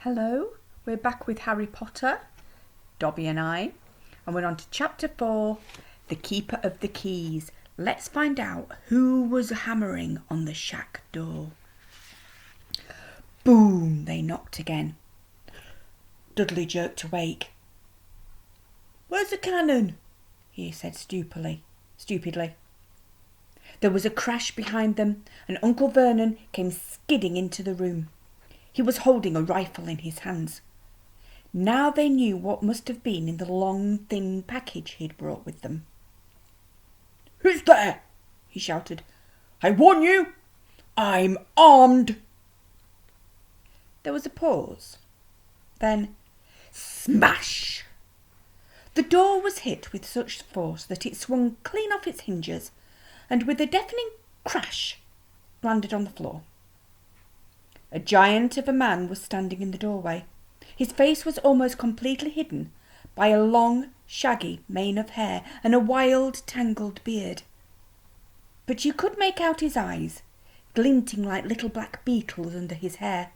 Hello, we're back with Harry Potter, Dobby and I, and we're on to chapter 4, The Keeper of the Keys. Let's find out who was hammering on the shack door. Boom, they knocked again. Dudley jerked awake. "Where's the cannon?" he said stupidly. There was a crash behind them, and Uncle Vernon came skidding into the room. He was holding a rifle in his hands. Now they knew what must have been in the long, thin package he'd brought with them. "Who's there?" he shouted. "I warn you, I'm armed." There was a pause. Then, smash! The door was hit with such force that it swung clean off its hinges and with a deafening crash landed on the floor. A giant of a man was standing in the doorway. His face was almost completely hidden by a long, shaggy mane of hair and a wild, tangled beard. But you could make out his eyes, glinting like little black beetles under his hair.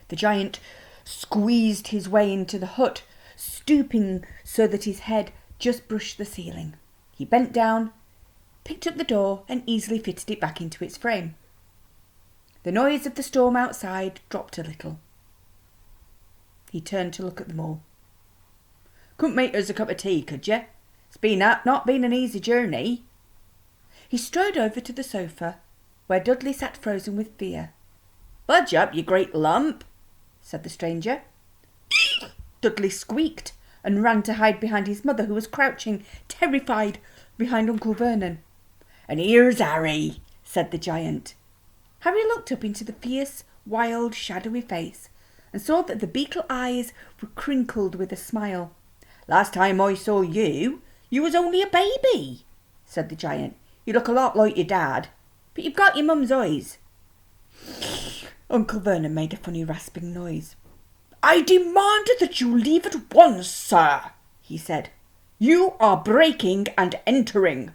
The giant squeezed his way into the hut, stooping so that his head just brushed the ceiling. He bent down, picked up the door and easily fitted it back into its frame. The noise of the storm outside dropped a little. He turned to look at them all. "Couldn't make us a cup of tea, could you? It's not been an easy journey." He strode over to the sofa, where Dudley sat frozen with fear. "Budge up, you great lump," said the stranger. Dudley squeaked and ran to hide behind his mother, who was crouching, terrified, behind Uncle Vernon. "And here's Harry," said the giant. Harry looked up into the fierce, wild, shadowy face and saw that the beetle eyes were crinkled with a smile. "Last time I saw you, you was only a baby," said the giant. "You look a lot like your dad, but you've got your mum's eyes." Uncle Vernon made a funny rasping noise. "I demand that you leave at once, sir," he said. "You are breaking and entering."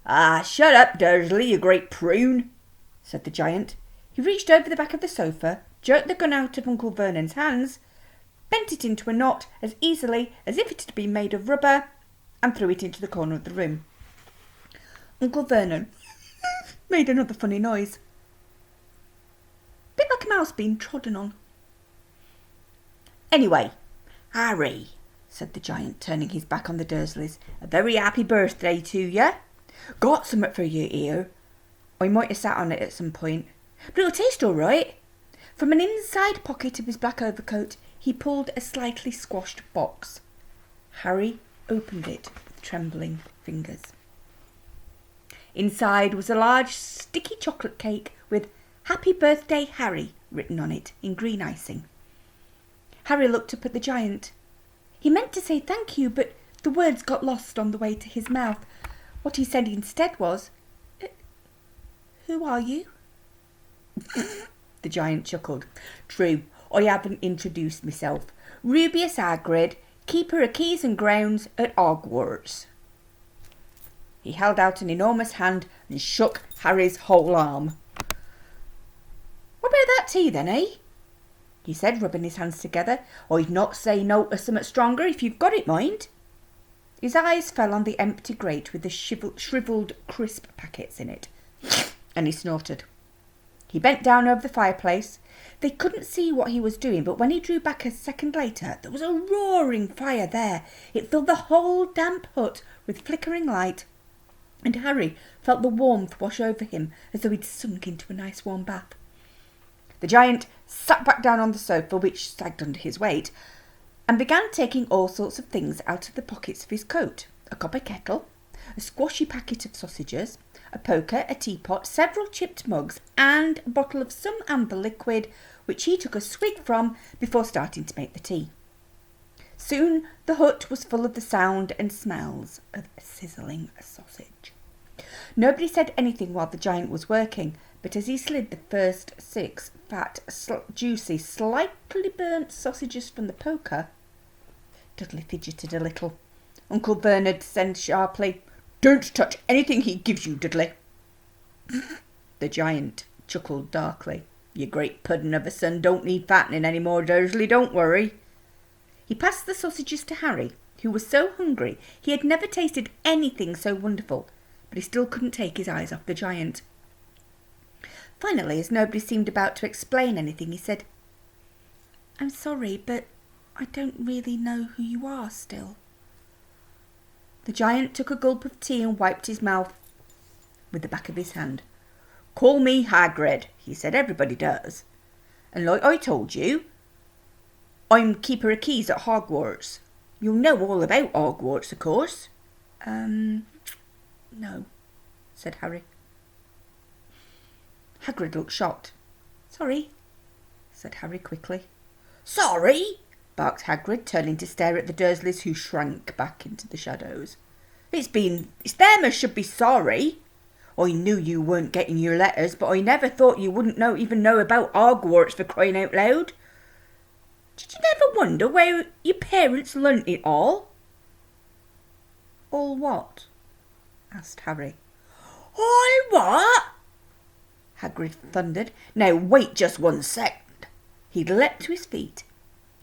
"Ah, shut up, Dursley, you great prune," said the giant. He reached over the back of the sofa, jerked the gun out of Uncle Vernon's hands, bent it into a knot as easily as if it had been made of rubber, and threw it into the corner of the room. Uncle Vernon made another funny noise, a bit like a mouse being trodden on. "Anyway, Harry," said the giant, turning his back on the Dursleys, "a very happy birthday to you. Got something for you here. I might have sat on it at some point, but it'll taste all right." From an inside pocket of his black overcoat, he pulled a slightly squashed box. Harry opened it with trembling fingers. Inside was a large, sticky chocolate cake with "Happy Birthday, Harry" written on it in green icing. Harry looked up at the giant. He meant to say thank you, but the words got lost on the way to his mouth. What he said instead was, "Who are you?" The giant chuckled. "True, I haven't introduced myself. Rubius Hagrid, keeper of keys and grounds at Hogwarts." He held out an enormous hand and shook Harry's whole arm. "What about that tea then, eh?" he said, rubbing his hands together. "I'd not say no to something stronger if you've got it, mind." His eyes fell on the empty grate with the shrivelled crisp packets in it, and he snorted. He bent down over the fireplace. They couldn't see what he was doing, but when he drew back a second later, there was a roaring fire there. It filled the whole damp hut with flickering light, and Harry felt the warmth wash over him as though he'd sunk into a nice warm bath. The giant sat back down on the sofa, which sagged under his weight, and began taking all sorts of things out of the pockets of his coat. A copper kettle, a squashy packet of sausages, a poker, a teapot, several chipped mugs, and a bottle of some amber liquid, which he took a swig from before starting to make the tea. Soon the hut was full of the sound and smells of sizzling sausage. Nobody said anything while the giant was working, but as he slid the first 6 fat, juicy, slightly burnt sausages from the poker, Dudley fidgeted a little. Uncle Vernon said sharply, "Don't touch anything he gives you, Dudley." The giant chuckled darkly. Your great puddin' of a son don't need fattening any more, Dursley, don't worry. He passed the sausages to Harry, who was so hungry he had never tasted anything so wonderful, but he still couldn't take his eyes off the giant. Finally, as nobody seemed about to explain anything, he said, I'm sorry, but I don't really know who you are still. The giant took a gulp of tea and wiped his mouth with the back of his hand. Call me Hagrid, he said. Everybody does. And like I told you, I'm keeper of keys at Hogwarts. You'll know all about Hogwarts, of course. No, said Harry. Hagrid looked shocked. Sorry, said Harry quickly. Sorry, barked Hagrid, turning to stare at the Dursleys, who shrank back into the shadows. It's them as should be sorry. I knew you weren't getting your letters, but I never thought you wouldn't even know about Hogwarts, for crying out loud. Did you never wonder where your parents learnt it all? All what? Asked Harry. All what? Hagrid thundered. Now wait just 1 second. He'd leapt to his feet.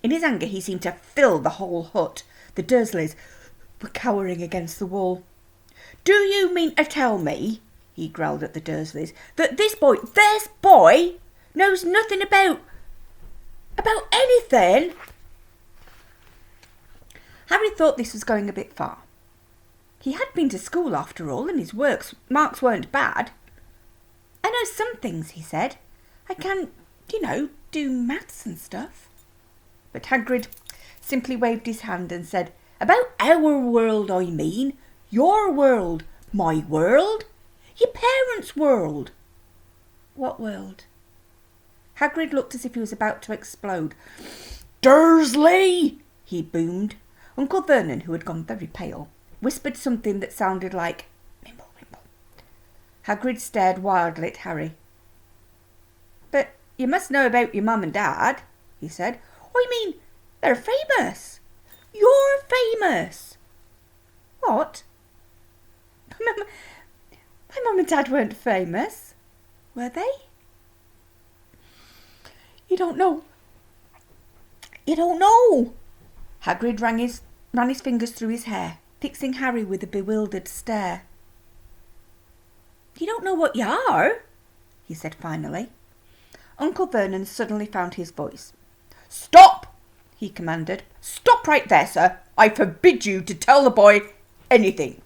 In his anger he seemed to fill the whole hut. The Dursleys were cowering against the wall. Do you mean to tell me, he growled at the Dursleys, that this boy knows nothing about anything? Harry thought this was going a bit far. He had been to school after all, and his marks weren't bad. I know some things, he said. I can, do maths and stuff. But Hagrid simply waved his hand and said, About our world, I mean. Your world. My world. Your parents' world. What world? Hagrid looked as if he was about to explode. Dursley! He boomed. Uncle Vernon, who had gone very pale, whispered something that sounded like Mimble, Mimble. Hagrid stared wildly at Harry. But you must know about your mum and dad, he said. I mean, they're famous. You're famous. What? My mum and dad weren't famous, were they? You don't know. You don't know. Hagrid ran his fingers through his hair, fixing Harry with a bewildered stare. You don't know what you are, he said finally. Uncle Vernon suddenly found his voice. Stop, he commanded. Stop right there, sir. I forbid you to tell the boy anything.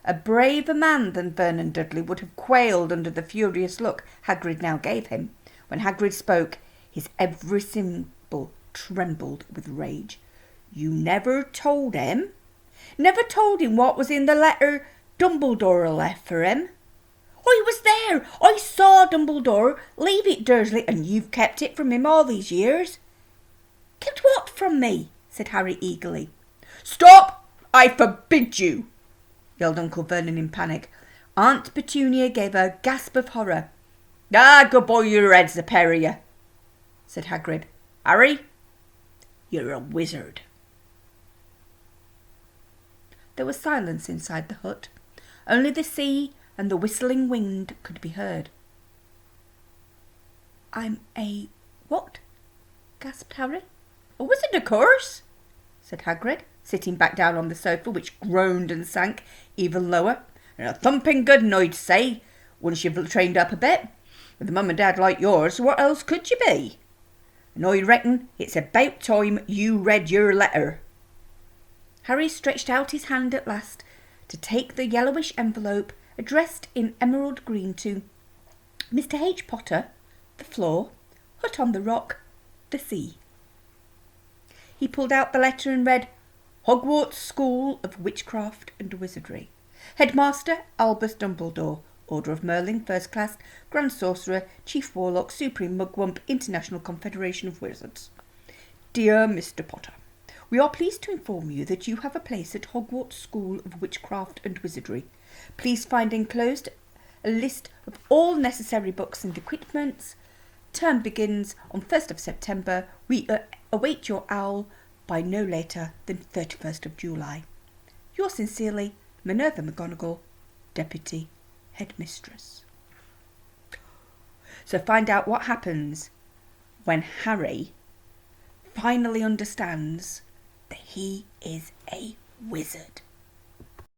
A braver man than Vernon Dudley would have quailed under the furious look Hagrid now gave him. When Hagrid spoke, his every syllable trembled with rage. You never told him? Never told him what was in the letter Dumbledore left for him? I was there. I saw Dumbledore leave it, Dursley, and you've kept it from him all these years. Kept what from me? Said Harry eagerly. Stop! I forbid you! Yelled Uncle Vernon in panic. Aunt Petunia gave a gasp of horror. Ah, good boy, your head's a pair of you, said Hagrid. Harry, you're a wizard. There was silence inside the hut. Only the sea and the whistling wind could be heard. I'm a what? Gasped Harry. A wizard, of course, said Hagrid, sitting back down on the sofa, which groaned and sank even lower. And a thumping good one, I'd say, once you've trained up a bit. With a mum and dad like yours, what else could you be? And I reckon it's about time you read your letter. Harry stretched out his hand at last to take the yellowish envelope addressed in emerald green to Mr. H. Potter, the floor, hut on the rock, the sea. He pulled out the letter and read, Hogwarts School of Witchcraft and Wizardry. Headmaster Albus Dumbledore, Order of Merlin, First Class, Grand Sorcerer, Chief Warlock, Supreme Mugwump, International Confederation of Wizards. Dear Mr. Potter, we are pleased to inform you that you have a place at Hogwarts School of Witchcraft and Wizardry. Please find enclosed a list of all necessary books and equipments. Term begins on 1st of September. We await your owl by no later than 31st of July. Yours sincerely, Minerva McGonagall, Deputy Headmistress. So find out what happens when Harry finally understands that he is a wizard.